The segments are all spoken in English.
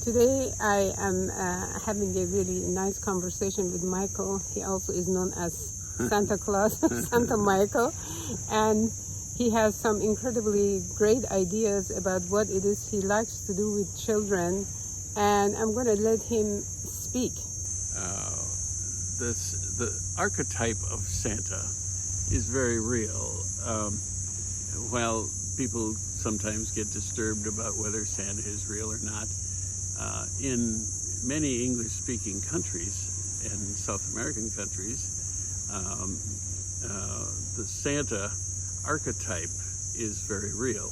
Today I am having a really nice conversation with Michael. He also is known as Santa Claus, Santa Michael, and he has some incredibly great ideas about what it is he likes to do with children, and I'm going to let him speak. The archetype of Santa is very real. While people sometimes get disturbed about whether Santa is real or not, in many English-speaking countries and South American countries, the Santa archetype is very real.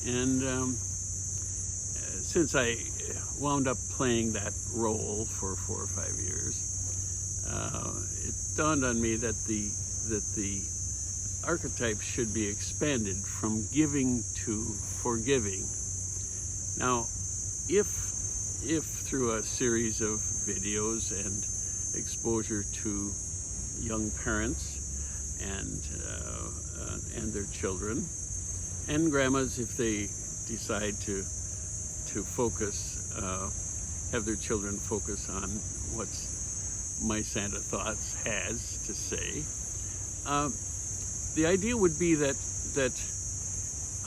And since I wound up playing that role for 4 or 5 years, it dawned on me that the archetype should be expanded from giving to forgiving. Now, if through a series of videos and exposure to young parents and their children, and grandmas, if they decide to focus, have their children focus on what My Santa Thoughts has to say, the idea would be that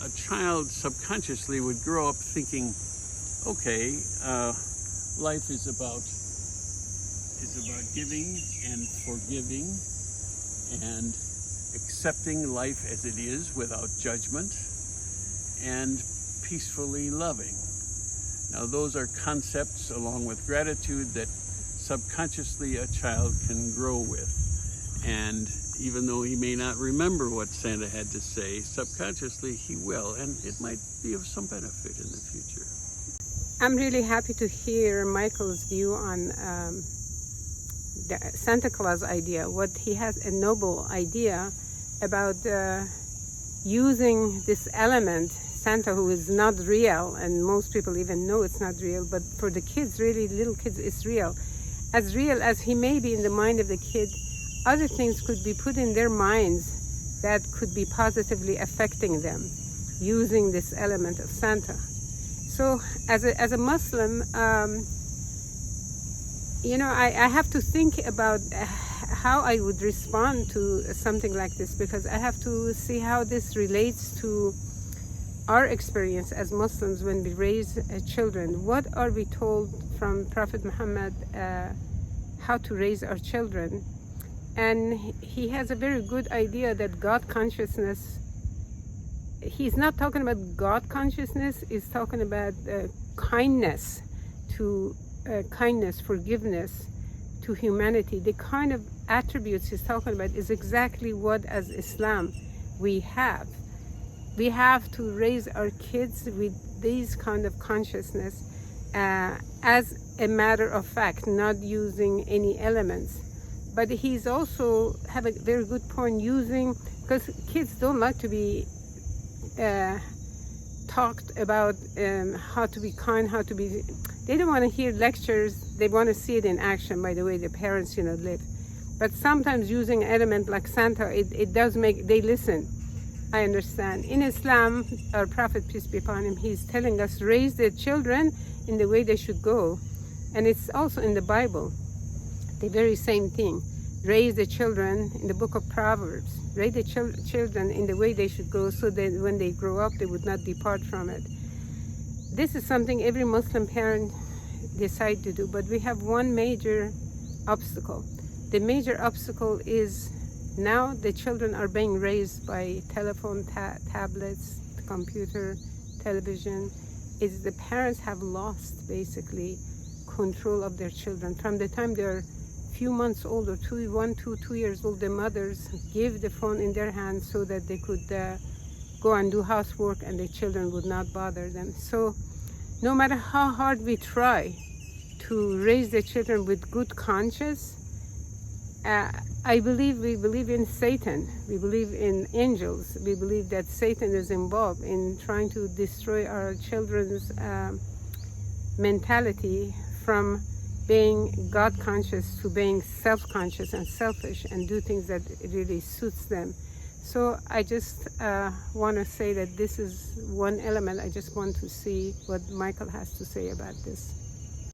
a child subconsciously would grow up thinking, okay, life is about giving and forgiving and accepting life as it is without judgment and peacefully loving. Now, those are concepts along with gratitude that subconsciously a child can grow with. And even though he may not remember what Santa had to say, subconsciously he will, and it might be of some benefit in the future. I'm really happy to hear Michael's view on the Santa Claus idea. What he has a noble idea about using this element, Santa, who is not real, and most people even know it's not real, but for the kids, really little kids, it's real. As real as he may be in the mind of the kid, other things could be put in their minds that could be positively affecting them using this element of Santa. So as a Muslim, I have to think about how I would respond to something like this, because I have to see how this relates to our experience as Muslims when we raise children. What are we told from Prophet Muhammad how to raise our children? And he has a very good idea that God consciousness, he's not talking about God consciousness, he's talking about kindness, forgiveness to humanity. The kind of attributes he's talking about is exactly what as Islam we have. We have to raise our kids with these kind of consciousness as a matter of fact, not using any elements. But he's also have a very good point using, because kids don't like to be talked about how to be kind, they don't want to hear lectures, they want to see it in action by the way the parents live. But sometimes using an element like Santa, it does make, they listen. I understand. In Islam, our Prophet, peace be upon him, he's telling us raise their children in the way they should go. And it's also in the Bible, the very same thing. Raise the children in the book of Proverbs. Raise the children in the way they should go, so that when they grow up, they would not depart from it. This is something every Muslim parent decide to do, but we have one major obstacle. The major obstacle is now the children are being raised by telephone, tablets, computer, television. Is the parents have lost basically control of their children. From the time they're few months old or 2 years old, the mothers give the phone in their hands so that they could go and do housework and the children would not bother them. So no matter how hard we try to raise the children with good conscience, we believe in Satan, we believe in angels, we believe that Satan is involved in trying to destroy our children's mentality from being God conscious to being self-conscious and selfish and do things that really suits them. So I just want to say that this is one element. I just want to see what Michael has to say about this.